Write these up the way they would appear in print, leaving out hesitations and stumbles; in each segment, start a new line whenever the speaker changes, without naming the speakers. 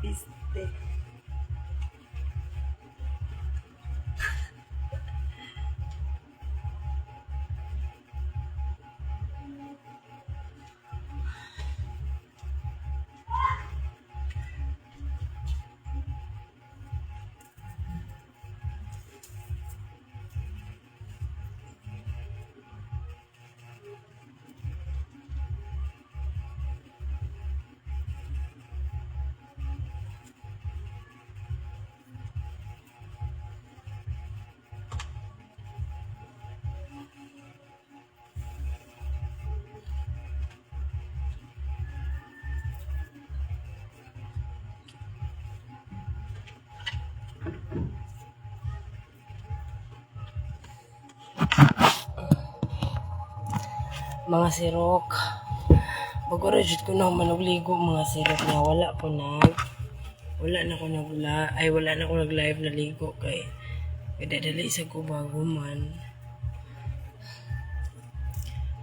Piste. Mga sirok. Pag-orajit ko na manugligo mga sirok na wala na ako nag-live na ligo kay kadadali sa ko bago man.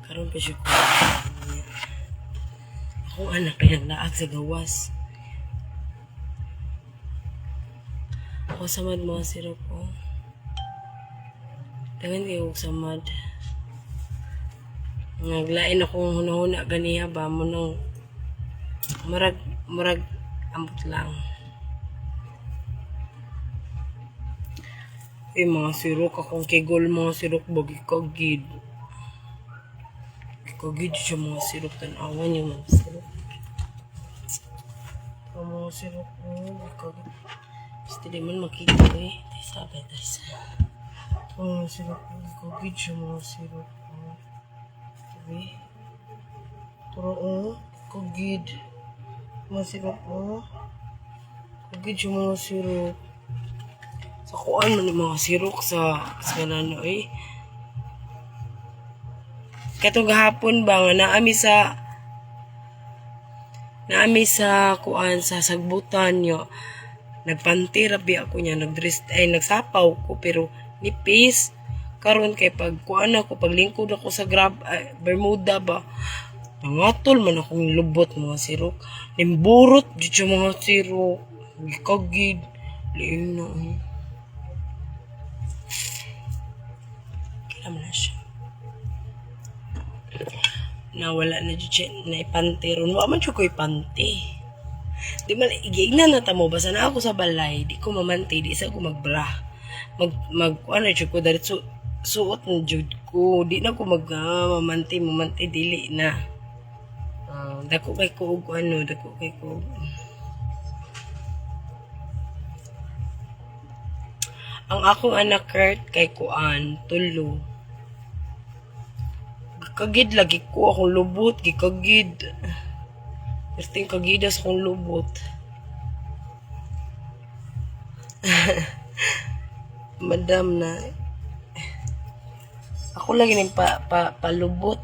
Karon pa siya ko. Akong anak kay naglaag sa gawas. Ako samad mga sirok ko. Tangan kayo samad. Naglain akong hunahuna ganiya ba mo nang murag ambot lang. Mga sirok akong kigol mga sirok bagi kagid. Kagid siya mga sirok tanawan yung mga sirok. Mga sirok kagid. Basta di man makita Sabay. Mga sirok kagid siya mga sirok. Turo kagid mga sirok kagid yung mga sirok sa kuan man yung mga sirok sa nano katong gahapon ba nga naami sa kuan sa sagbutan yo nagpantirapi ako niya nagsapaw ko pero nipis karon kay pag paglingkod ako sa Bermuda ba nangatol man akong lubot mga sirok nimburot dito mga sirok gikagid liin na kailan na siya nawala na dito na ipante ron wa man siya ko ipante di man igignan na tamo basta na ako sa balay di ko mamanti di sa ko magbra ano siya ko dahil suot ng jud ko di na ko mamanti dili na dako kay ko ang akong anak Kurt kay kuan tulo gikagid lagi ko akong lubot gikagid perting kagidas akong lubot madam na ako lagi ning palubot.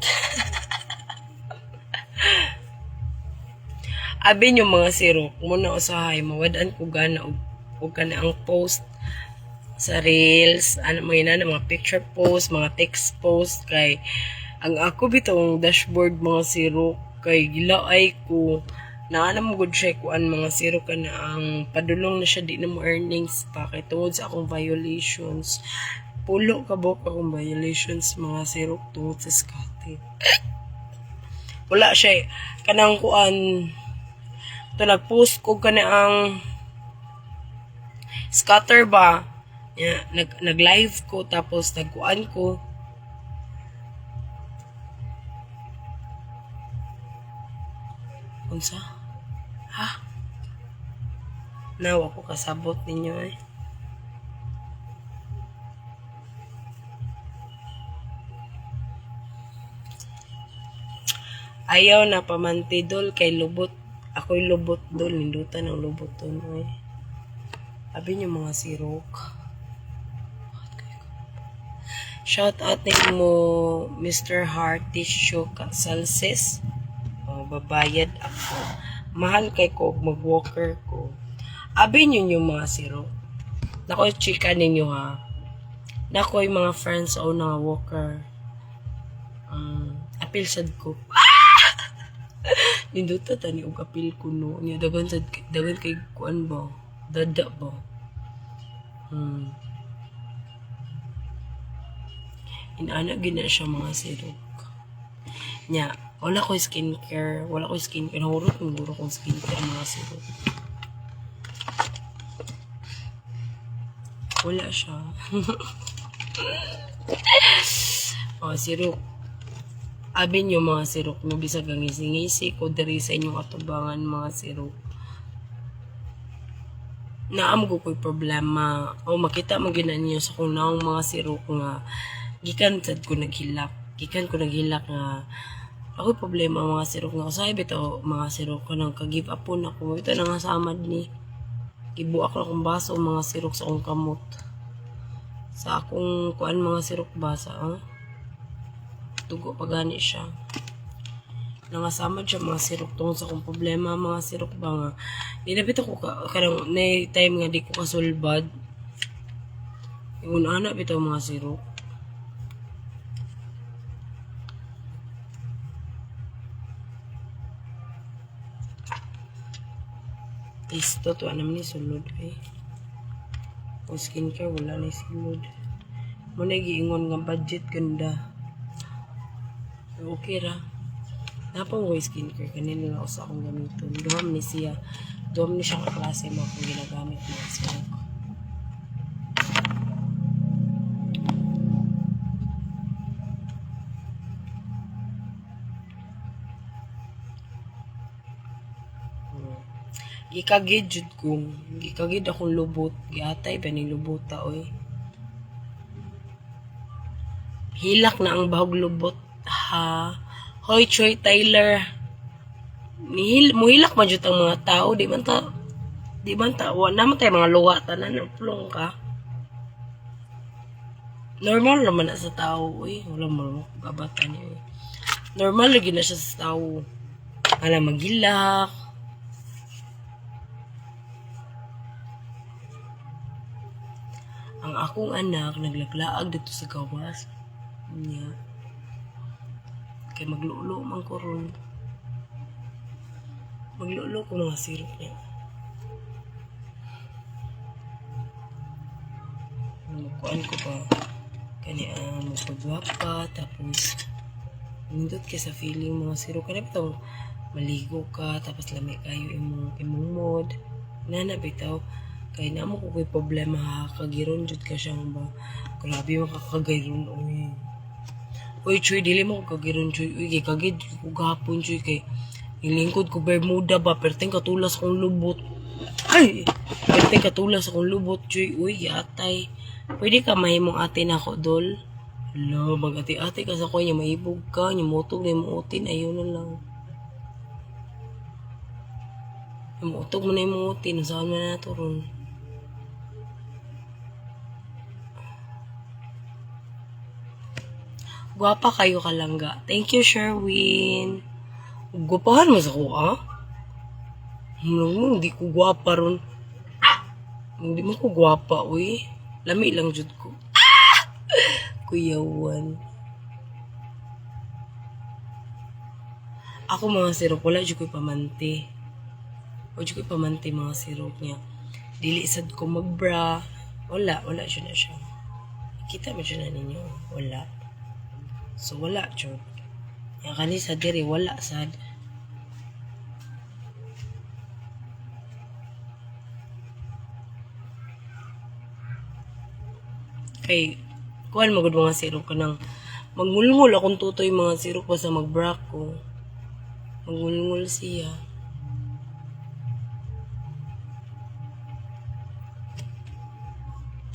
Abi yung mga sirok muna usahay mawadaan ko gana og kana ang post sa reels mga picture post mga text post kay ang ako bitong dashboard mga sirok kay gilaay ko naanam gud siya kuan mga sirok kana ang padulong na siya di na mo earnings pa kay tungod sa akong violations pulo kabok akong violations mga sirok tungod sa scouting. Wala siya kanang kuan to nag-post ko kana ang scatter ba nag-live ko tapos nagkuan ko unsa nawa ko kasabot ninyo ayaw na pamantidol kay lubot ako'y lubot dol nindutan ang lubot dol abi niyo mga sirok shout out mo Mr. Heart Tissue Salses babayad ako mahal kay ko mag-walker ko abi niyo yung mga sirok nako chika ninyo nako yung mga friends o na walker apil sad ko Ninduta tani og apil ko no. Nya dagan kay kuan ba? Dada ba? Inana gina siya mga sirok. Nya, wala ko skincare. Nahurot kong guro kong skincare mga sirok. Wala siya. Sirok. Abin yung mga sirok no, bisag ang ngisi-ngisi ko diri sa inyong atubangan mga sirok. Naam ko ko'y problema. Makita mo ginan niyo sa kung naong mga sirok nga gikan ko naghilak nga ako'y problema mga sirok nga usahay bitaw mga sirok ko nang ka-give up po na ko. Ito na nga sa amad ni. Gibuak na akong baso mga sirok sa akong kamot. Sa akong kuan mga sirok basa, tugo pa gani siya. Nangasamad siya mga sirok tungkol sa akong problema mga sirok ba nga. Dinabit ako karang na time nga di ko kasulbad. Yung anak bitaw mga sirok. Listo to naman ni sulod eh. O skincare wala na sulod. Muna giingon nga budget ganda. Okay ra. Napang way skincare kanina lang ako sa akong gamiton. Duham ni siya. Duham ni siya kaklase mo akong ginagamit mga sirok. Gikagid jud ko. Gikagid akong lubot. Giatay pa ning lubota oy. Hilak na ang bahog lubot ha. Hoy Troy Tyler. Muhilak man jud ang mga tao, di man ta wa naman tay mga luwa tanan plong ka. Normal naman na sa tao oy. Wala mo gabatan niya. Normal lagi na siya sa tao. Ala magilak. Ang akong anak naglaglaag dito sa gawas niya. Kay maglulo man ko ron. Maglulo ko mga sirok niya. Kuan ko pa. Kani magpagwapa tapos nindot ka sa feeling mga sirok. Kaya bitaw maligo ka tapos lami kayo imong mood. Nana bitaw. Kaya na mo ko ko'y problema ha. Kagiron jud ka siyang ba. Grabe makakagayon oy. Uy, Choy, dili mo ko kagiron, Choy. Uy, kagid ko gahapon, Choy. Kay nilingkod ko Bermuda ba. Perteng katulas kong lubot. Ay! Perteng katulas akong lubot, Choy. Uy, yatay. Pwede ka mahimong ate na ako, Dol. Hala, mag-ati-ati ka sa ko. Niya maibog ka. Niya motog na yung utin. Ayun na lang. Yung motog mo na yung utin. Saan mo na nato ron? Gwapa kayo kalangga. Thank you, Sherwin. Gwapahan mo sa ko, ah? Hindi ko gwapa ron. Hindi mo ko gwapa, uy. Lami lang jud ko. Kuyawan. Ako mga sirok, wala jud ko'y pamanti. Wala jud ko'y pamanti mga sirok niya. Dili sad ko magbra. Wala jud na siya. Kita mo jud na ninyo. Wala. So, wala, chod. Yung kanisa diri, wala, sad. Kay, kuhan magod mga sirok ka nang magmulngul akong tutoy mga sirok pa sa magbra ko. Magmulngul siya.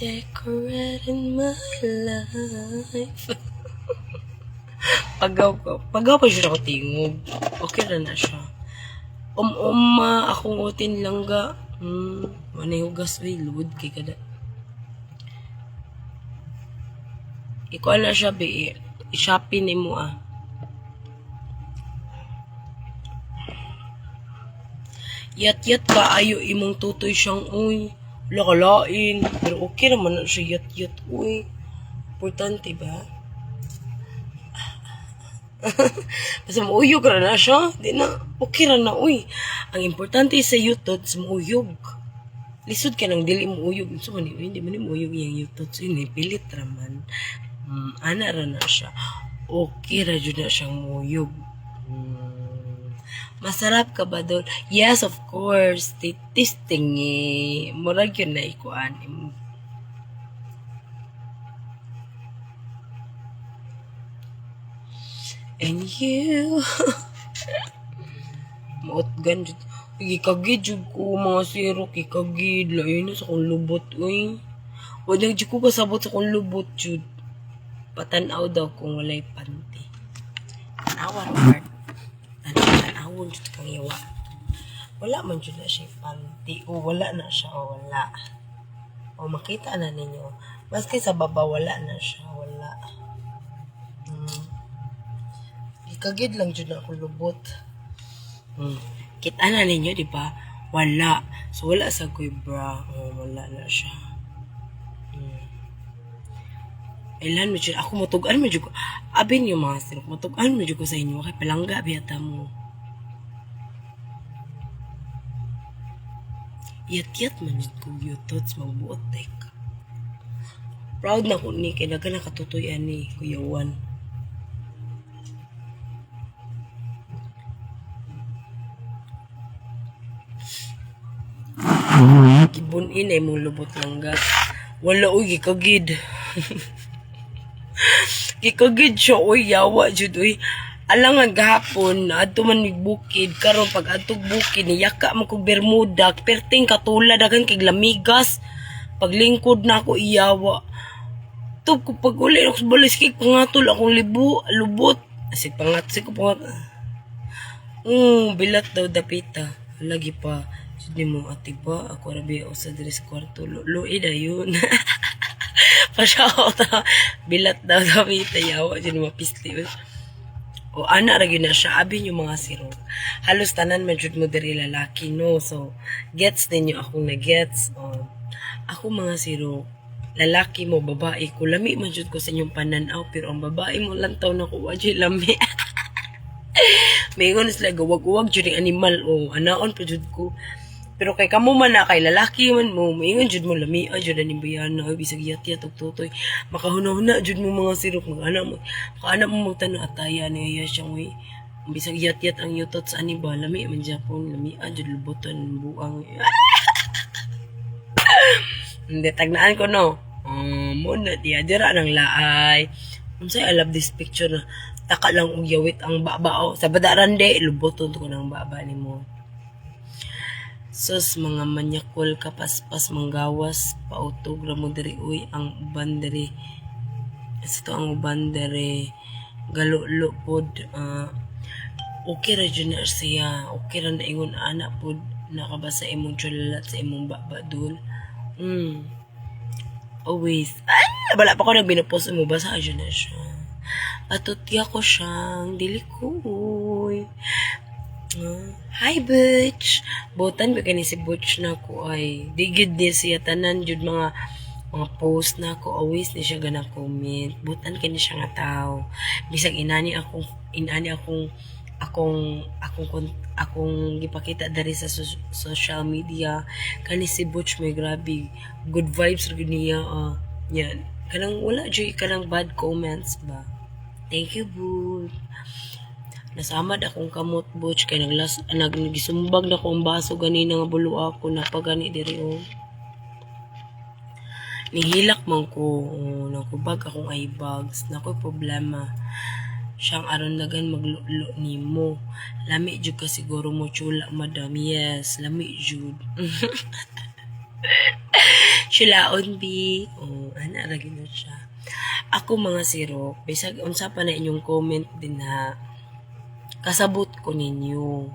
Decorating my life. Pagaw pa siya ako tingog. Okay na siya. Akong utin lang ga. Manay hugas, uy, lubod kay kada. Ikaw na siya, i-shopping ni mo ah. Yat-yat ba ayo imong tutoy siyang, uy. Lakalain. Pero okay naman na siya yat-yat, uy. Importante ba? Basta mauyog ra na siya. Di na, okay ra na, uy. Ang importante sa yutot, mauyog. Lisod ka nang dili mo uyog. So, hindi man mo uyog yung yutot. So, yun, pilit raman. Ana ra na siya. Okay ra dyan na siyang muyog. Masarap ka ba doon? Yes, of course. Tasting eh. Murag yun na ikuan. And you. Mautgan dyan. Gikagid jud ko mga siro. Kikagid. Lain na sa kong lubot. Uy. Wadang jud ko kasabot sa kong lubot jud. Patanaw daw kung walay panty. Tanawan part. Tanawon jud kang yawa. Wala man jud na siya panty. O wala na siya. O wala. O makita na ninyo. Maski sa baba wala na siya. Wala. Ikagid lang jud na akong lubot. Kita na ninyo, di ba? Wala. So, wala sa kuy bra. Wala na siya. Ilan mo dyan. Ako matugan mo dyan ko. Abin yung mga sinok. Matugan mo dyan ko sa inyo. Kaya palangga, biyata mo. Yat-yat man yun ko yutots magbuot ka. Proud na ko ni. Kaya naga nakatutuyan ni Kuya Juan. Kibunin ay mong lubot lang gas. Wala uy, gikagid. Gikagid siya uy, yawa jud uy. Alangan gahapon, adto man mig bukid. Karon pag adtog bukid, niyaka man kog bermuda. Perting katula, dagan kay lamigas. Paglingkod na ako iyawa. Tub ko pag uli, ako balis kay pangatol akong lubot. Asig pangat, ko pangat. Bilat daw dapita. Lagi pa. Hindi mo ati ba? Ako rabi ako sa dress kwarto. Lu'i na yun. Pasyaw ta. Bilat daw dapita. Yawa dyan mapisli. O ana ragi na siya. Abi yung mga sirok. Halos tanan medyo mo diri lalaki no. So gets ninyo akong na-gets. Ako mga sirok. Lalaki mo, babae ko. Lami man jud ko sa inyong pananaw. Pero ang babae mo lantaw na ko. Wajay lami. Mayroon sila gawag-uwag jud animal o anaon pa jud ko. Pero kay kamo man na kay lalaki man mo, mayroon jud mo lami jud ani bayana o bisag yat-yat og tutoy. Makahuna-huna jud mo mga sirok mag-ana mo. Kaana mo magtano ataya niya siyang way. Bisag yat-yat ang yutot sa ani ba lami man Japon, lami jud luboton buang. Hindi tagnaan ko no. Mo na diya dira nang laay. Unsay I love this picture na taka lang og yawit ang baba sa badaran de luboton ko nang baba nimo. Sus mga manyakol kapaspas manggawas pautog ra mo diri uy ang uban diri. Ito ang uban diri galulo pod okay ra jud na siya. Okay ra na ingon ana pod nakabasa imong chulalat sa imong baba dul. Always. Ay, wala pa ko nang binupos mo basa jud na siya. Atutya ko siyang dili ko. Hi Butch. Botan ba kani si Butch na ko ay digid ni siya tanan jud mga post na ko always ni siya gana comment. Botan kani siya nga tao. Bisag akong gipakita dari sa social media kani si Butch may grabe good vibes ra gud niya yan kanang wala joy kanang bad comments ba. Thank you Butch. Nasamad akong kamot Butch kay nagisumbag na akong baso ganina nga bulo ako napagani diri nihilak man ko nakubag akong eye bags nakoy problema siyang aron nagan maglulo nimo lami jud ka siguro mo chula madam yes lami jud chulaon bi ana ra gyud siya ako mga sirok bisag unsa pa na inyong comment din ha kasabot ko ninyo.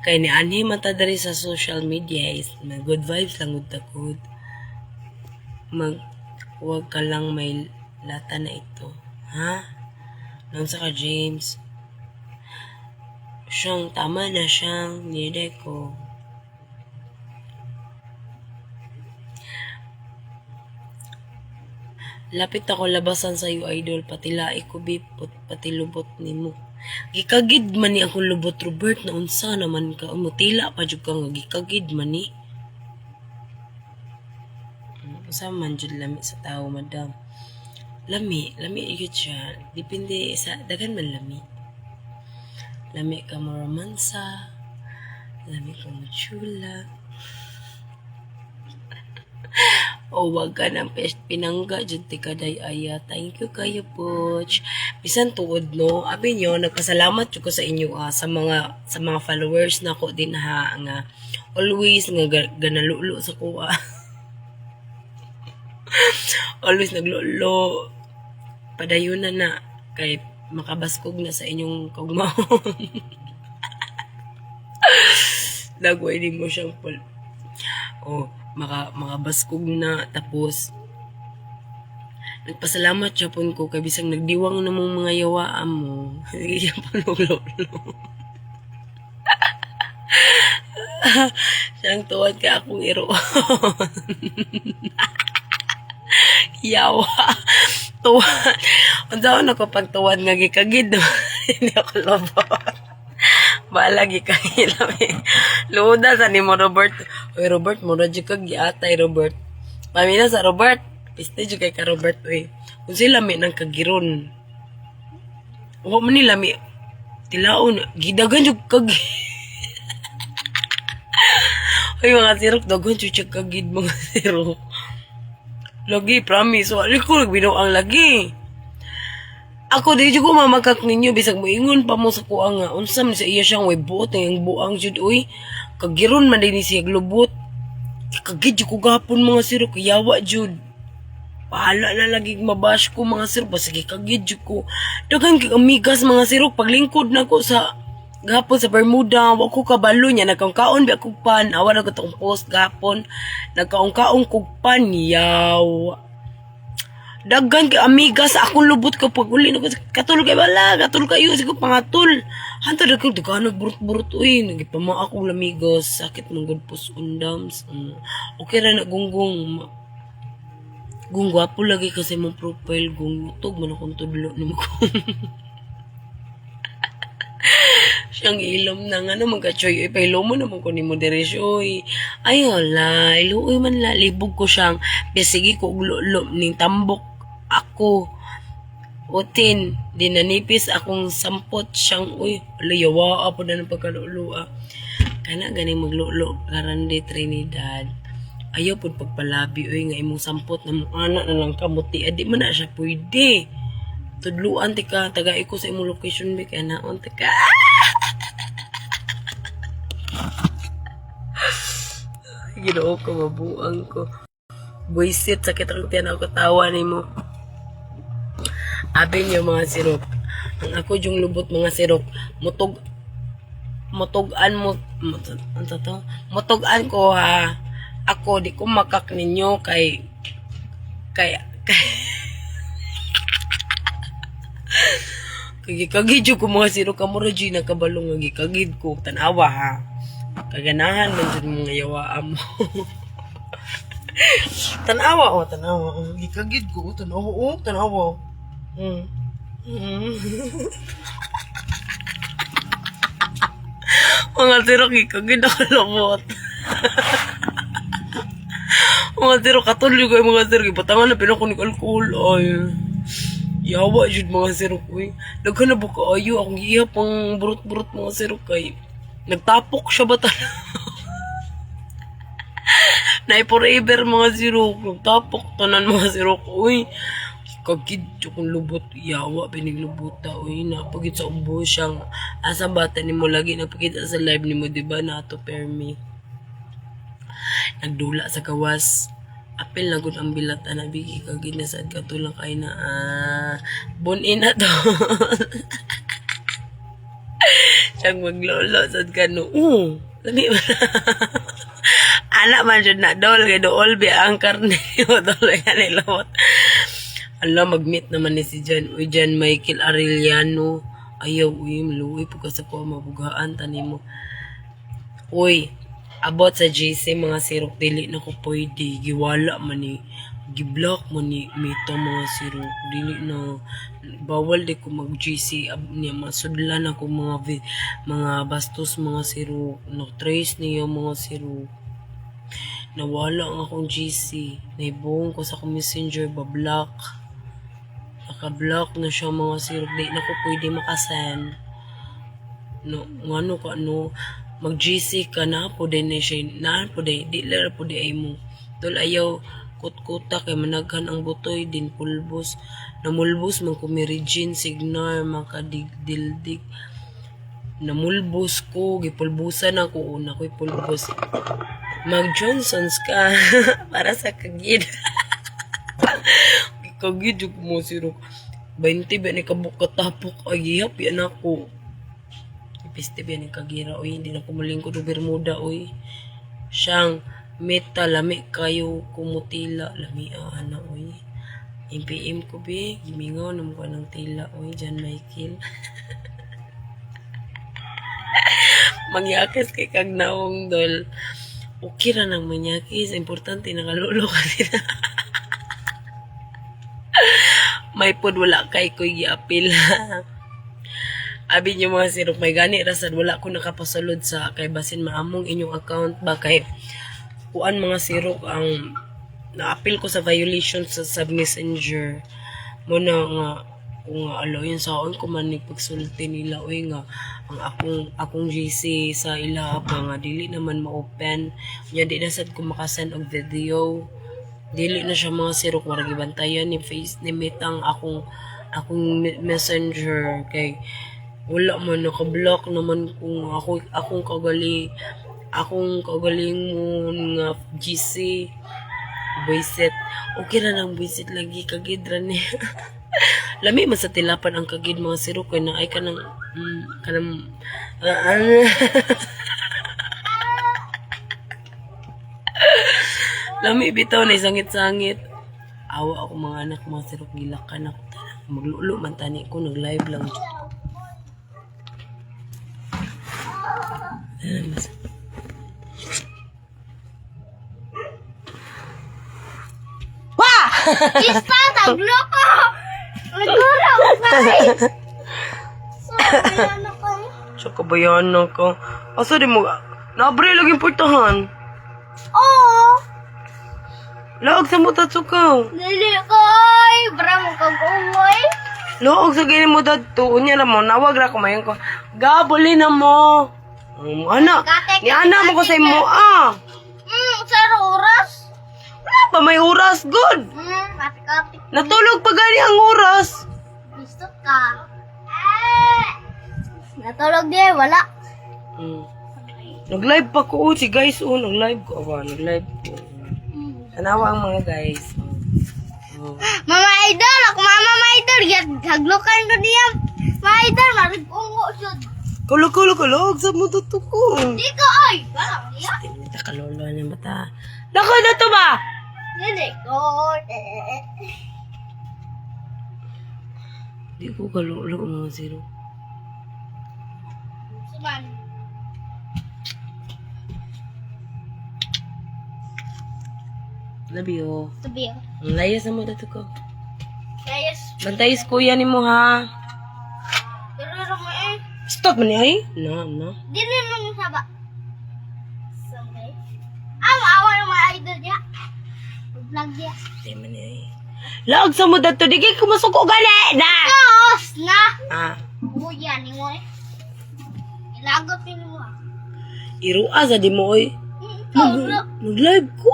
Kay ni ani man ta diri sa social media is good vibes lang gud takod. Huwag ka lang may lata na ito. Ha? Nang sa ka James. Siyang tama na siyang nide ko. Lapit ako labasan sa iyo idol pati laik ko bipot pati lubot nimo. Gikagid man ni akong lubot, Robert, na unsa naman ka, umutila pa jud ka nga gikagid man ni. Unsa man jud lami sa tao, madam. Lami yun siya. Depende sa, dagan man lami. Lami ka mo romansa, lami ka mo chula. O wag ka ng pinangga dyan ti kaday aya. Thank you kayo po. Bisan tuod no. Abi nyo, nagpasalamat ko sa inyo sa mga followers na ko din ha nga always nga ganalulo sa kuha. Always naglulo. Padayunan na kay makabaskog na sa inyong kagmahon. Dagway din mo siyang makabaskog na tapos nagpasalamat siya po ko kay bisang nagdiwang na mong mga yawaan mo. Hindi siya palulo. Siyang tuwad ka akong iroon. Yawa. Tuwad. Unsaon ako pag tuwad nga gikagid. Hindi ako lobot. Balagi ka hilami. Luda sa ni mo, Robert. Oy, Robert, mura dyan kag giatay, Robert. Pamina sa Robert. Piste dyan kay ka, Robert. Oy, kung sila may nang kagiron. Huwag man nila may tilaon. Gidagan dyan kag... Oy, mga sirok, dagan dyan kagid mga sirok. Lagi, promise. Wali ko, nagbinuang lagi. Ako di ko mamagkak ninyo bisag moingon pa mo sa kuha nga unsam sa iya siyang way buot ng buang jud oy kagiron man din siya glubot kagid ko gapon mga siro kayawa jud pahala na lagi mabash ko mga siro basig kagid jud ko daghang amigas mga siro paglingkod nako sa gapon sa Bermuda wa ko kabalo nya nagkaon bi ako pan awan ako tong post gapon nagkaon kog pan yawa daggan kay amigas akong lubot kapag uli na katul kay bala katul kayo siguro pangatul hanto daghan daghan burut-burut uy nagipama akong lamigas sakit mong good pus undams okay ra na gunggong gwapo lagi kasi mong profile tug man akong tudlo nimo ko siyang ilom na nga naman kachoy ipahilo mo naman ko ni mo diresyoy ay wala iluoy man la libog ko siyang bisigi ko ulo ning tambok ako utin dinanipis akong sampot siyang uy layawa po na ng pagkalulua kana gani maglulo karande Trinidad ayaw po pagpalabi uy nga imong sampot na mong anak na lang kamuti adi man na siya pwede tudluan tika tagay ko sa imong location be kaya naon tika ginoo ko mabuang ko buisit sakit ang tiyan ako tawa ni mo abi niyo mga sirok ang ako yung lubot mga sirok mutugan ko ha ako di ko makak ninyo kay kagid ko mga sirok kamura dyan nakabalong kagid ko tanawa ha kaganahan man dyan mga yawaan mo tanawa gikagid ko tanawa mga sirok gikagid ako lobot mga sirok katuloy ko mga sirok ipatangan na pinakunik alcohol ay yawa jud mga sirok uy daghan na buka ayo akong gihap ang burot-burot mga sirok kay nagtapok siya ba talaga na forever mga sirok nagtapok tanan mga sirok uy kagid kung lubot yawa piniglubuta uy napagit sa ubo siyang asa bata ni mo lagi nagpakita sa live ni mo diba na to permi nagdula sa kawas apel na gud ang bilat ana bigi kagid na sad katulang kay na bunin na to siyang maglolo sad kano lami ba anak man jud na dol kay dool bi ang karne mo dol kay lawot ala mag-meet naman ni si Jan uy Jan Michael Arellano ayaw uy maluoy po ka sa ko mabugaan tanim mo uy abot sa GC mga sirok dili na ko pwede giwala man ni Giblock man ni Mita mga siro. Dili na bawal di ko mag GC niya masudlan ako mga bastos mga siro. Na-trace niya mga siro. Nawala ang akong GC. Naibong ko sa akong messenger ba-block. Naka-block na siya mga siro. Di na ko pwede makasend. No, ngano ka no mag GC ka na po din na siya na po din di lara po di ay mo. Tol ayaw kutkuta kay managhan ang butoy din pulbos namulbos man ko mirigin signar makadigdildig namulbos ko gipulbusan ako una ko'y pulbos mag Johnsons ka para sa kagid kagid yung mo siro 20 ba ni kabukatapok ay hihap yan ako piste ba ni kagira oy hindi na ko malingkod og Bermuda oy siyang meta lami kayo kumutila lami ana oy MPM ko be gimingaw na mukha ng tila oy John Michael mangyakis kay kag naong dol okay ra nang manyakis importante nakalolo kasi na may pod wala kay koy giapil abi niyo mga sirok may gani rasad wala ko nakapasulod sa kay basin maamong inyong account ba kay kuan mga sirok ang naapil ko sa violation sa sub messenger mo na nga kung alo yun sa on ko man pagsulti nila oy nga ang akong GC sa ila ba nga dili naman ma-open nya di na sad ko makasend og video dili na siya mga sirok wala gibantayan ni face ni Metang akong messenger kay wala man naka-block naman kung akong kagaling mo nga GC boyset okay ra nang boyset lagi kagidra ni lami man sa tilapan ang kagid mga sirok kay na ay kanang lami bitaw na sangit-sangit awa ako mga anak mga sirok gilakan ako talang maglulo man tani ko nag-live lang
Ispa, taglo ko! Naguraw ka eh! Sabi ko.
Sa kabayanan ka. Asa di mo, nabre laging portahan.
Oo!
Laog sa mo tatsukaw.
Dili ko ay! Bra mo kag-umoy!
Laog sa gini mo dito. Unya na mo, nawag ra ko mayon ko. Gabuli na mo. Ana, ni ana mo ko sa imo
Sa oras?
Wala pa may oras, good.
Kati-kati.
Natulog pa gani ang oras.
Gusto ka? Natulog di, wala.
Nag-live pa ko, si guys, nag-live ko. Nag-live ko. Tanawa ang mga guys.
Mama Idol, ako Mama Idol. Haglukan ko niya. Mama Idol, marig-ungo siya.
Kalog sa mo to ko.
Di ko, ay! Walang niya.
Tinita kalolo niya bata. Lako na to ba?
Dili ko.
Di ko kalolo mga zero.
Suman.
Love you.
Sabi ko.
Ang layas na mo dito ko.
Yes.
Bantayis kuya ni mo ha.
Pero mo eh.
Stop man ay. Na.
Dili mo saba. Sabay. Awa ng mga idol niya. Vlog niya.
Di man ay. Laog sa mo dito. Di kayo kumasuko gali. Na.
Diyos na.
Ah.
Ni mo eh. Ilagot ni mo.
Irua sa di mo oy.
Ikaw,
Nag-live ko.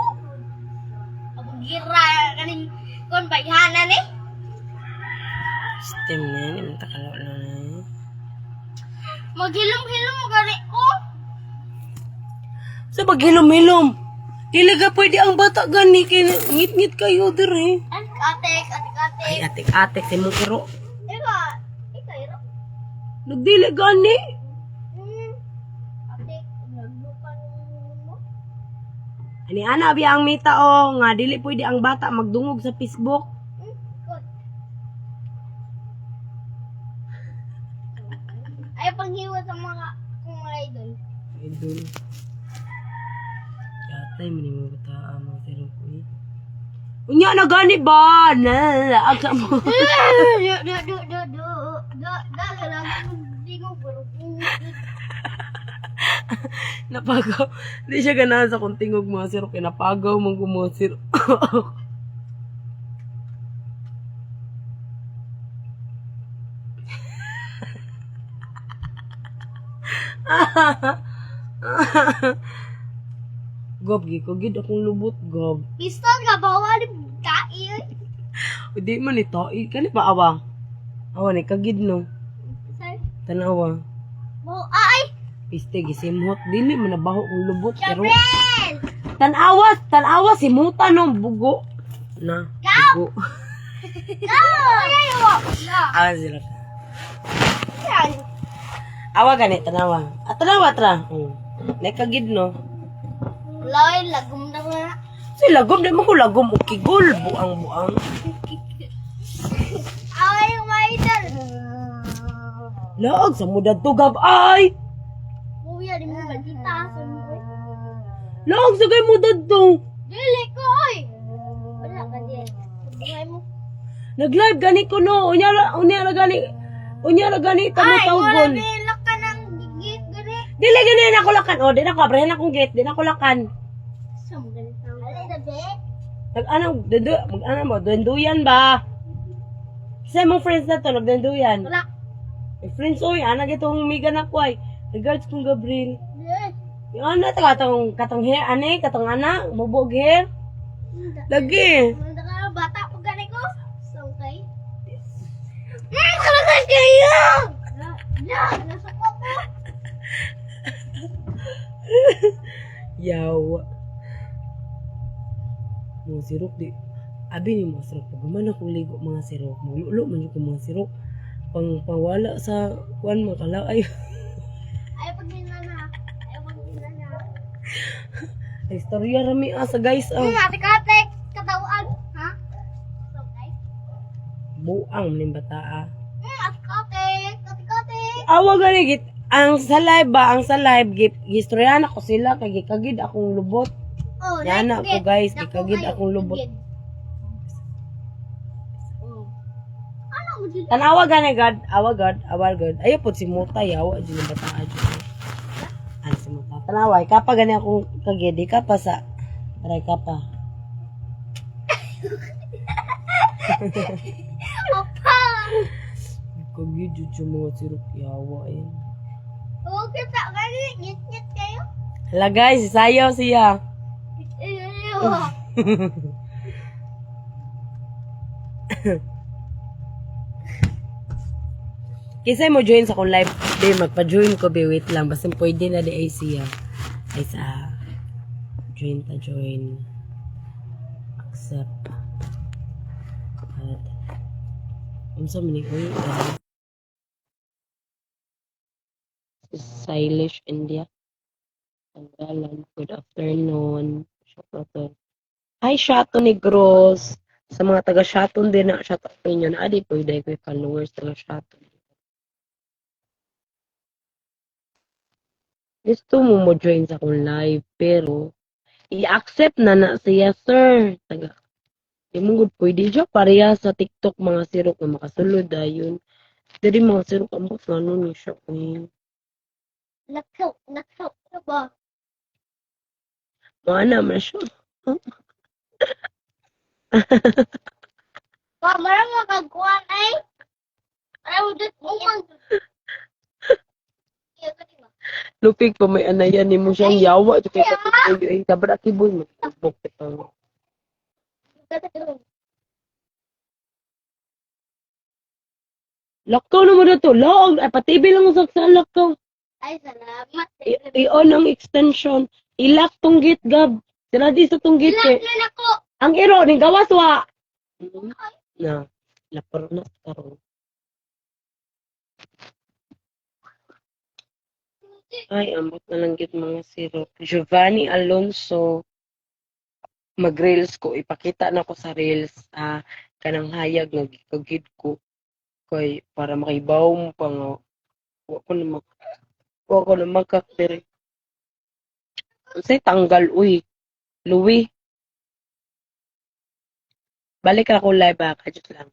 gira kaning kon bayhanan eh.
Steam na yan. Yung takalaw na na.
Maghilom-hilom mo gani ko.
Sa paghilom-hilom. Dili ka pwede ang bata gani. Ngit-ngit kayo dir eh.
Atek.
Ay, atik-atik. Si mong iro.
Ika, iro.
Nagdili gani.
Atek, naglukan mo.
Ani ana biya ang mita o. Nga dili pwede ang bata magdungog sa Facebook.
Good. Ay, paghiwa sa mga idol.
Idol. Yatay mo ni mga bata. Mga tirong ko eh. Unya na gani ba? Na, agsa mo. Napagaw. Di siya ganahan sa kung tingog mga sir. Kinapagaw mong gumusir. Gob, gikagid akong lubot, gob.
Pistol ka ba? Wala kain.
Hindi man ito. Kani ba awa? Awa ni kagid no.
Sir?
Tanawa.
Mo ay!
Piste gisimhot. Dili man nabaho kong lubot. Pero
Gabriel!
tanawa simutan no. Bugo. Na. Bugo.
Go! Ayaw!
Awa sila.
Yan.
Awa gani, tanawa. Tanawa tra. Nekagid no.
Loy, lagom na nga.
Si lagom, di mo ko lagom. Ukigol. Buang.
Away yung mga idol.
Laag sa mudad to, gab. Ay!
Kuya, di mo magkita sa mo.
Laag sa kay mudad to.
Dili ko, oy! Wala ka din. Buhay mo.
Nag-live gani ko no. Unya ra gani
Ay,
kamo
wala
tawgon.
nilak ka ng gigit, gani.
Dili gani na ko lakan. Oh, di na ko abrahan akong gate, di na ko lakan.
Saan mo ganito? Alay na, be.
Mag-ano mo, dunduyan ba? Kasi mong friends na to, nagdunduyan.
Wala.
Eh, friends, oy, anak itong miga na ko ay. Regards kong Gabriel.
Yes.
Yung ano ito, katong hair, katong anak, mubog hair. Lagi.
Manda ka, bata ko gani ko. So, okay. Talaga kayo! Nasuko ko.
Yawa. Mga sirok di. Abi ni mga sirok. Pag man akong ligo mga sirok. Malulo man yung mga sirok. Pangwala sa kuan mga kalaay.
Ayaw pag minana.
Ay, istorya rami sa guys.
Hati-hati. Katawaan. Ha? So, okay.
Buang ning bata.
Hati-hati.
Awa gani git. Ang sa live, gistoryahan ako sila kay gikagid akong lubot.
Oh,
Yan
next
ako
gate.
guys,
Naku,
gikagid
kayo,
akong lubot.
gate. Oh. Ano mo dito?
Tanawa gani God, awa God. Ayo pud si Muta yawa jud yung bata ajo. Ano si Muta? Tanawa, kapa gani akong kagid, di ka pa sa try ka pa.
Opa!
Kagid jud yung mga sirok yawa yan.
Oh, kita gani. Ngit-ngit kayo.
Hala guys, sayaw siya.
Ew.
Kisay mo join sa akong live. Di, magpa-join ko, be, wait lang. Basta pwede na di ay siya. Ay sa, join. Accept. Add. Sa mini ko yung Stylish India. Tanggalan. Good afternoon. Shoutout. Hi, Shato Negros. Sa mga taga Shaton din na shoutout po inyo na adi pwede ko followers taga Shaton. Gusto mo join sa akong live pero i-accept na siya, sir. Taga. Di mo good pwede siya pareha sa TikTok mga sirok na makasulod ayun. Dari mga sirok ang boss ano ni siya.
Nakaw ka ba?
Mana man siya.
Marang makagkuhan ay. Ayaw dito umang.
Lupig pa may anayan ni mo siyang yawa. Ito kay kapit ay kabra kiboy mo. Tubok ito. Lakaw naman na to. Laog. Ay, patibi lang sa lakaw.
Ay, salamat.
I-on ang extension. Ilak tong gate, Gab. Sila di sa tong gate.
Ilang na ako.
Ang iro, ning gawas wa. Na, lapar na karon. Ay, ambot na lang git mga sirok. Giovanni Alonso. Mag-reels ko. Ipakita na ko sa reels. Kanang hayag nga gikagid ko. Kay, para makibaw mo pa nga. Wa ko na magkakdiri. Say tanggal, uy. Louis. Balik ako live ha, kadyo lang.